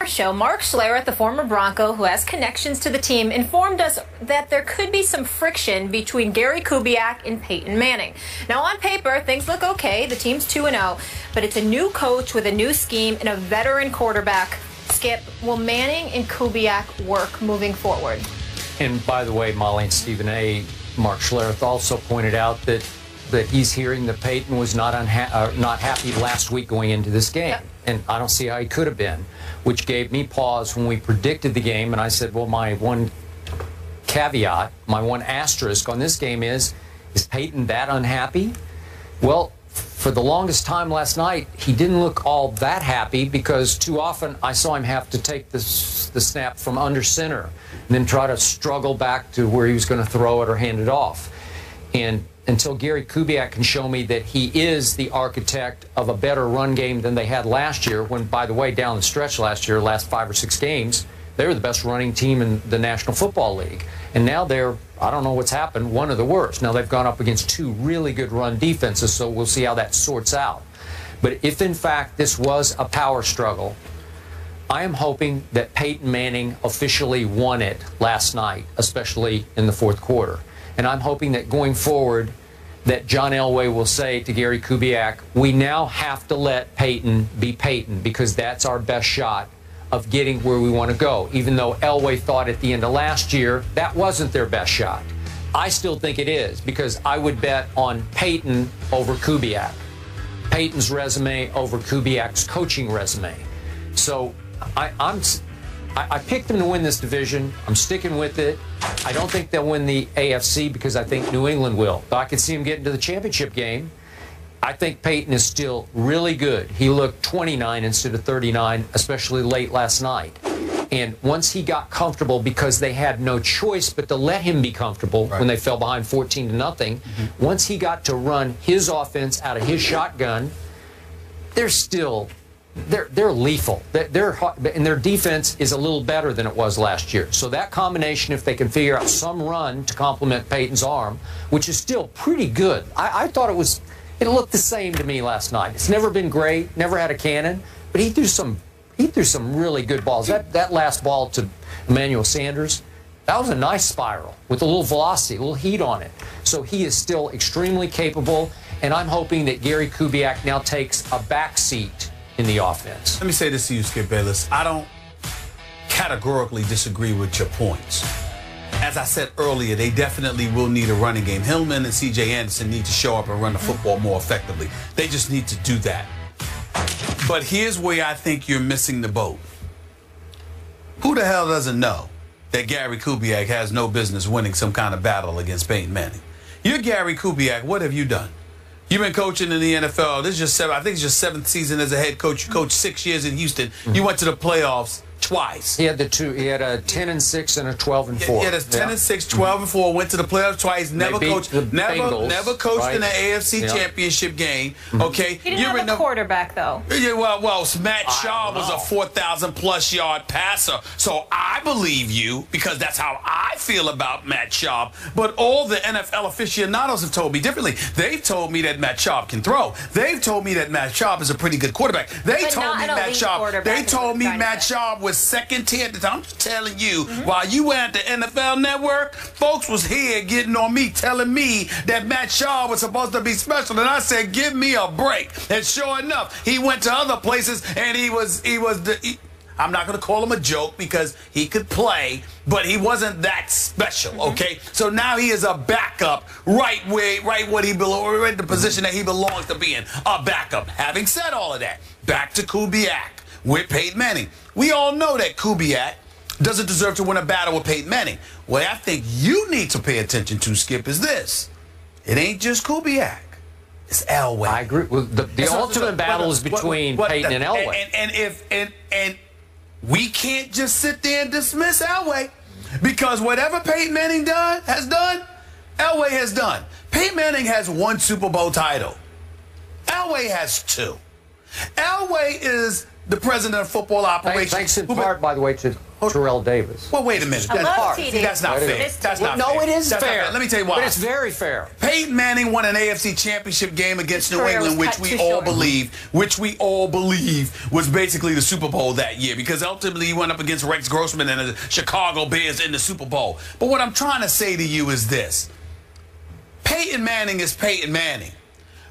our show, Mark Schlereth, the former Bronco who has connections to the team, informed us that there could be some friction between Gary Kubiak and Peyton Manning. Now, on paper, things look okay. The team's 2-0, but it's a new coach with a new scheme and a veteran quarterback. Skip, will Manning and Kubiak work moving forward? And by the way, Molly and Stephen A., Mark Schlereth also pointed out that he's hearing that Peyton was not happy last week going into this game. Yep. And I don't see how he could have been, which gave me pause when we predicted the game. And I said, well, my one caveat, my one asterisk on this game is Peyton that unhappy? Well, for the longest time last night, he didn't look all that happy because too often I saw him have to take the snap from under center and then try to struggle back to where he was going to throw it or hand it off. And until Gary Kubiak can show me that he is the architect of a better run game than they had last year, when, by the way, down the stretch last year, last 5 or 6 games, they were the best running team in the National Football League. And now they're, I don't know what's happened, one of the worst. Now they've gone up against 2 really good run defenses, so we'll see how that sorts out. But if, in fact, this was a power struggle, I am hoping that Peyton Manning officially won it last night, especially in the 4th quarter. And I'm hoping that going forward that John Elway will say to Gary Kubiak, we now have to let Peyton be Peyton because that's our best shot of getting where we want to go. Even though Elway thought at the end of last year that wasn't their best shot. I still think it is because I would bet on Peyton over Kubiak. Peyton's resume over Kubiak's coaching resume. So I picked them to win this division. I'm sticking with it. I don't think they'll win the AFC because I think New England will. But I could see them getting to the championship game. I think Peyton is still really good. He looked 29 instead of 39, especially late last night. And once he got comfortable, because they had no choice but to let him be comfortable when they fell behind 14-0, once he got to run his offense out of his shotgun, they're still... They're lethal. And their defense is a little better than it was last year. So that combination, if they can figure out some run to complement Peyton's arm, which is still pretty good. I thought it looked the same to me last night. It's never been great, never had a cannon, but he threw some really good balls. That last ball to Emmanuel Sanders, that was a nice spiral with a little velocity, a little heat on it. So he is still extremely capable, and I'm hoping that Gary Kubiak now takes a back seat in the offense. Let me say this to you, Skip Bayless. I don't categorically disagree with your points. As I said earlier, they definitely will need a running game. Hillman and C.J. Anderson need to show up and run the football more effectively. They just need to do that. But here's where I think you're missing the boat. Who the hell doesn't know that Gary Kubiak has no business winning some kind of battle against Peyton Manning? You're Gary Kubiak. What have you done? You've been coaching in the NFL. This is I think it's your 7th season as a head coach. You coached 6 years in Houston. You went to the playoffs twice. He had a 10-6 and a 12-4. He had a 10-6, 12-4. Went to the playoffs twice. Never coached. Never coached in the AFC Championship game. Okay. He didn't have a quarterback though. Yeah, well, Matt Schaub was a 4,000+ yard passer. So I believe you because that's how I feel about Matt Schaub. But all the NFL aficionados have told me differently. They've told me that Matt Schaub can throw. They've told me that Matt Schaub is a pretty good quarterback. They told me Matt Schaub was second tier. I'm just telling you, while you were at the NFL Network, folks was here getting on me, telling me that Matt Schaub was supposed to be special, and I said, give me a break. And sure enough, he went to other places, and I'm not going to call him a joke because he could play, but he wasn't that special, okay? So now he is a backup right where he belongs, right in the position that he belongs to be in, a backup. Having said all of that, back to Kubiak with Peyton Manning. We all know that Kubiak doesn't deserve to win a battle with Peyton Manning. What I think you need to pay attention to, Skip, is this. It ain't just Kubiak. It's Elway. I agree. Well, the ultimate battle is between Peyton and Elway. And we can't just sit there and dismiss Elway because whatever Peyton Manning has done, Elway has done. Peyton Manning has 1 Super Bowl title. Elway has 2. Elway is the president of football operations. Thanks in part, by the way, to Terrell Davis. Well, wait a minute. I love See, TD. that's not fair. That's not fair. No, it is That's fair. Let me tell you why. But it's very fair. Peyton Manning won an AFC Championship game against New England, which we all believe was basically the Super Bowl that year, because ultimately he went up against Rex Grossman and the Chicago Bears in the Super Bowl. But what I'm trying to say to you is this. Peyton Manning is Peyton Manning.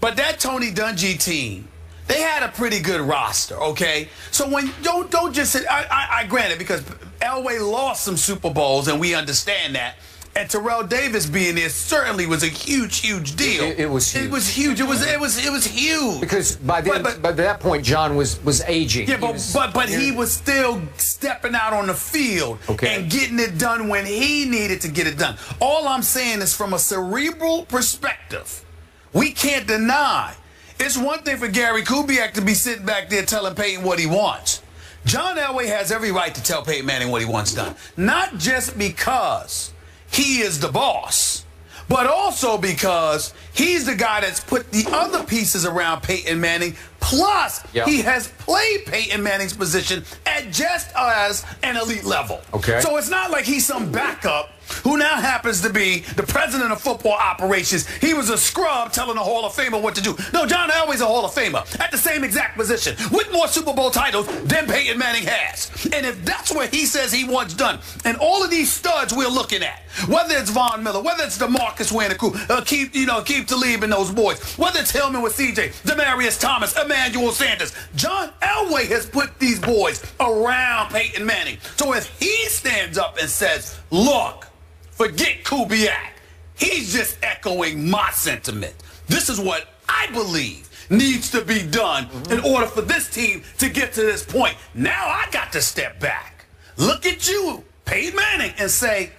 But that Tony Dungy team, they had a pretty good roster, okay? So when don't just say, I grant it, because Elway lost some Super Bowls and we understand that. And Terrell Davis being there certainly was a huge deal. It was huge. It was huge. It was huge. Because by that point, John was aging. Yeah, but he was still stepping out on the field and getting it done when he needed to get it done. All I'm saying is, from a cerebral perspective, we can't deny. It's one thing for Gary Kubiak to be sitting back there telling Peyton what he wants. John Elway has every right to tell Peyton Manning what he wants done. Not just because he is the boss, but also because he's the guy that's put the other pieces around Peyton Manning. Plus, he has played Peyton Manning's position at just as an elite level. Okay. So it's not like he's some backup who now happens to be the president of football operations. He was a scrub telling a Hall of Famer what to do. No, John Elway's a Hall of Famer at the same exact position with more Super Bowl titles than Peyton Manning has. And if that's what he says he wants done, and all of these studs we're looking at, whether it's Von Miller, whether it's DeMarcus Ware and the crew, Keith Talib and those boys, whether it's Hillman with CJ, Demaryius Thomas, Emmanuel Sanders, John Elway has put these boys around Peyton Manning. So if he stands up and says, look, forget Kubiak, he's just echoing my sentiment. This is what I believe needs to be done in order for this team to get to this point. Now I got to step back, look at you, Peyton Manning, and say,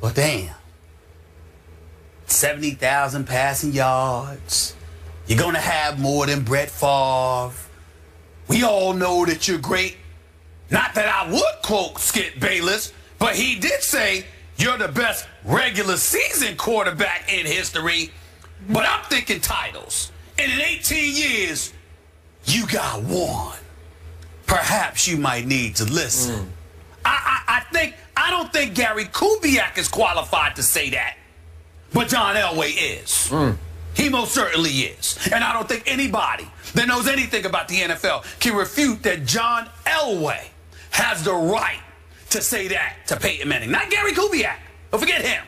well, damn, 70,000 passing yards. You're going to have more than Brett Favre. We all know that you're great. Not that I would quote Skip Bayless, but he did say you're the best regular season quarterback in history. But I'm thinking titles. And in 18 years, you got one. Perhaps you might need to listen. I don't think Gary Kubiak is qualified to say that, but John Elway is. He most certainly is. And I don't think anybody that knows anything about the NFL can refute that John Elway has the right to say that to Peyton Manning. Not Gary Kubiak. Don't forget him.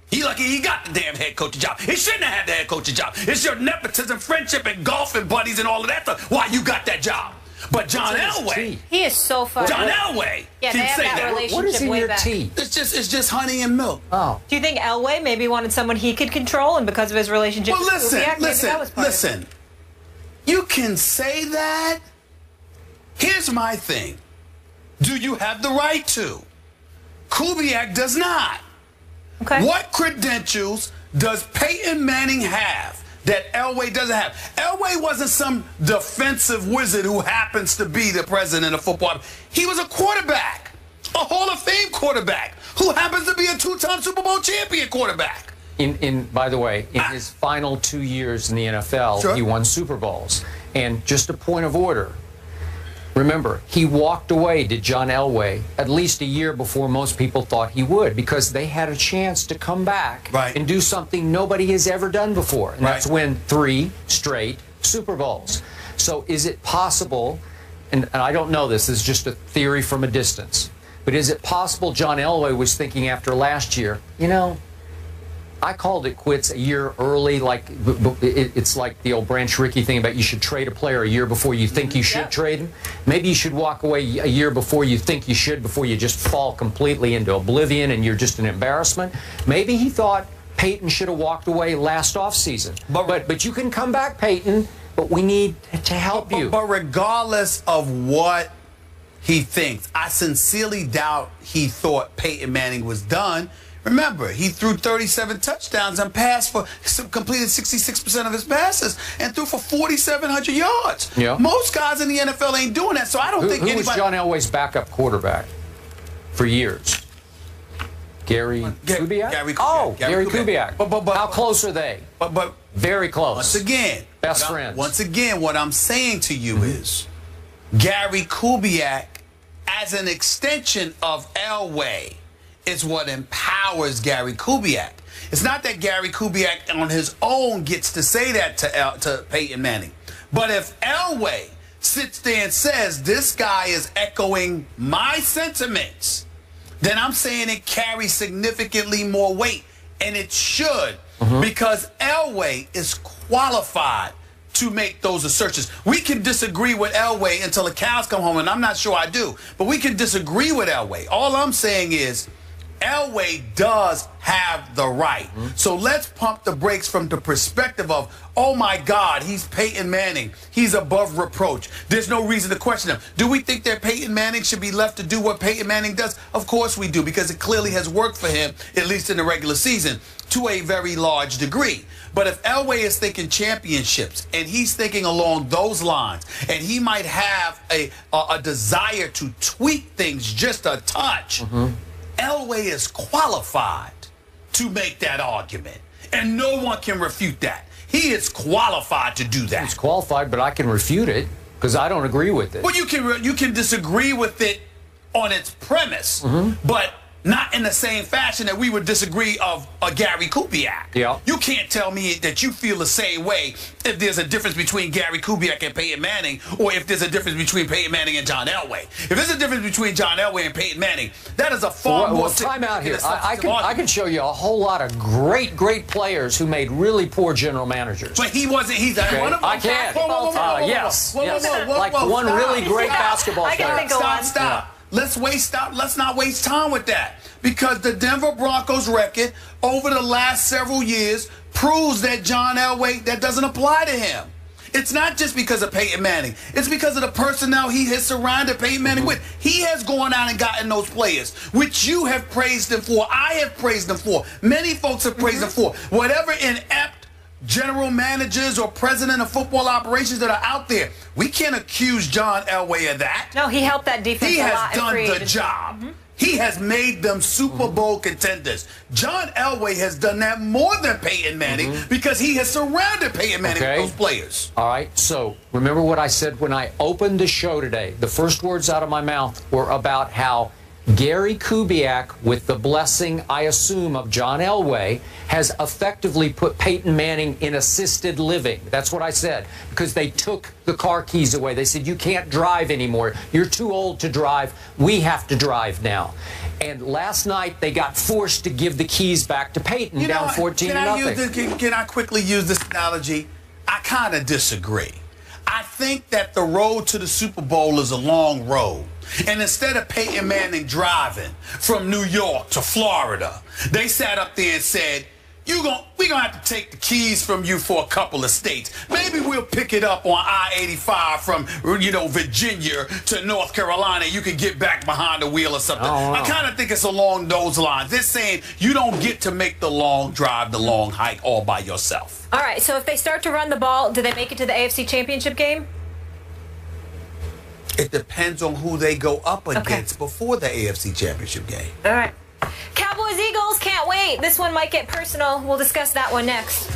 He lucky he got the damn head coaching job. He shouldn't have had the head coaching job. It's your nepotism, friendship, and golfing buddies and all of that stuff why you got that job. But John Elway, he is so fun. John Elway, yeah, they have that relationship. What is in way your back. tea? It's just honey and milk. Oh. Do you think Elway maybe wanted someone he could control, and because of his relationship Well, with Kubiak, that was part of it? listen. You can say that. Here's my thing. Do you have the right to? Kubiak does not. Okay. What credentials does Peyton Manning have that Elway doesn't have? Elway wasn't some defensive wizard who happens to be the president of football. He was a quarterback, a Hall of Fame quarterback, who happens to be a two-time Super Bowl champion quarterback. By the way, in his final 2 years in the NFL, he won Super Bowls. And just a point of order, remember, he walked away, did John Elway, at least a year before most people thought he would, because they had a chance to come back and do something nobody has ever done before. And that's win 3 straight Super Bowls. So is it possible, and I don't know this is just a theory from a distance, but is it possible John Elway was thinking after last year, you know, I called it quits a year early, like it's like the old Branch Rickey thing about you should trade a player a year before you think you should trade him. Maybe you should walk away a year before you think you should, before you just fall completely into oblivion and you're just an embarrassment. Maybe he thought Peyton should have walked away last offseason. But you can come back, Peyton, but we need to help you. But regardless of what he thinks, I sincerely doubt he thought Peyton Manning was done. Remember, he threw 37 touchdowns and completed 66% of his passes and threw for 4,700 yards. Yeah. Most guys in the NFL ain't doing that, so I don't think anybody... Who was John Elway's backup quarterback for years? Gary Kubiak? Gary Kubiak. Oh, Gary Kubiak. But how close are they? But very close. Once again, best friends. Once again, what I'm saying to you is, Gary Kubiak, as an extension of Elway, is what empowers Gary Kubiak. It's not that Gary Kubiak on his own gets to say that to Peyton Manning. But if Elway sits there and says, this guy is echoing my sentiments, then I'm saying it carries significantly more weight. And it should, because Elway is qualified to make those assertions. We can disagree with Elway until the cows come home, and I'm not sure I do. But we can disagree with Elway. All I'm saying is Elway does have the right. So let's pump the brakes from the perspective of, oh my God, he's Peyton Manning. He's above reproach. There's no reason to question him. Do we think that Peyton Manning should be left to do what Peyton Manning does? Of course we do, because it clearly has worked for him, at least in the regular season, to a very large degree. But if Elway is thinking championships and he's thinking along those lines, and he might have a desire to tweak things just a touch, Elway is qualified to make that argument, and no one can refute that. He is qualified to do that. He's qualified, but I can refute it because I don't agree with it. Well, you can disagree with it on its premise, but not in the same fashion that we would disagree of a Gary Kubiak. Yeah. You can't tell me that you feel the same way if there's a difference between Gary Kubiak and Peyton Manning, or if there's a difference between Peyton Manning and John Elway. If there's a difference between John Elway and Peyton Manning, that is a far more... Well, time out here. I can show you a whole lot of great players who made really poor general managers. But he wasn't... He's one of them. I can. Yes. Like one really great basketball player. Stop. Let's not waste time with that, because the Denver Broncos record over the last several years proves that John Elway, that doesn't apply to him. It's not just because of Peyton Manning. It's because of the personnel he has surrounded Peyton Manning with. He has gone out and gotten those players, which you have praised him for. I have praised him for. Many folks have praised him for. Whatever inept general managers or president of football operations that are out there, we can't accuse John Elway of that. No, he helped that defense a lot. He has done the job. He has made them Super Bowl contenders. John Elway has done that more than Peyton Manning, because he has surrounded Peyton Manning with those players. All right, so remember what I said when I opened the show today. The first words out of my mouth were about how Gary Kubiak, with the blessing, I assume, of John Elway, has effectively put Peyton Manning in assisted living. That's what I said, because they took the car keys away. They said, you can't drive anymore. You're too old to drive. We have to drive now. And last night, they got forced to give the keys back to Peyton, down 14-0. Can I quickly use this analogy? I kind of disagree. I think that the road to the Super Bowl is a long road. And instead of Peyton Manning driving from New York to Florida, they sat up there and said, we're gonna have to take the keys from you for a couple of states. Maybe we'll pick it up on I-85 from, Virginia to North Carolina. You can get back behind the wheel or something. I kind of think it's along those lines. They're saying you don't get to make the long drive, the long hike all by yourself. All right, so if they start to run the ball, do they make it to the AFC Championship game? It depends on who they go up against before the AFC Championship game. All right. Cowboys-Eagles, can't wait. This one might get personal. We'll discuss that one next.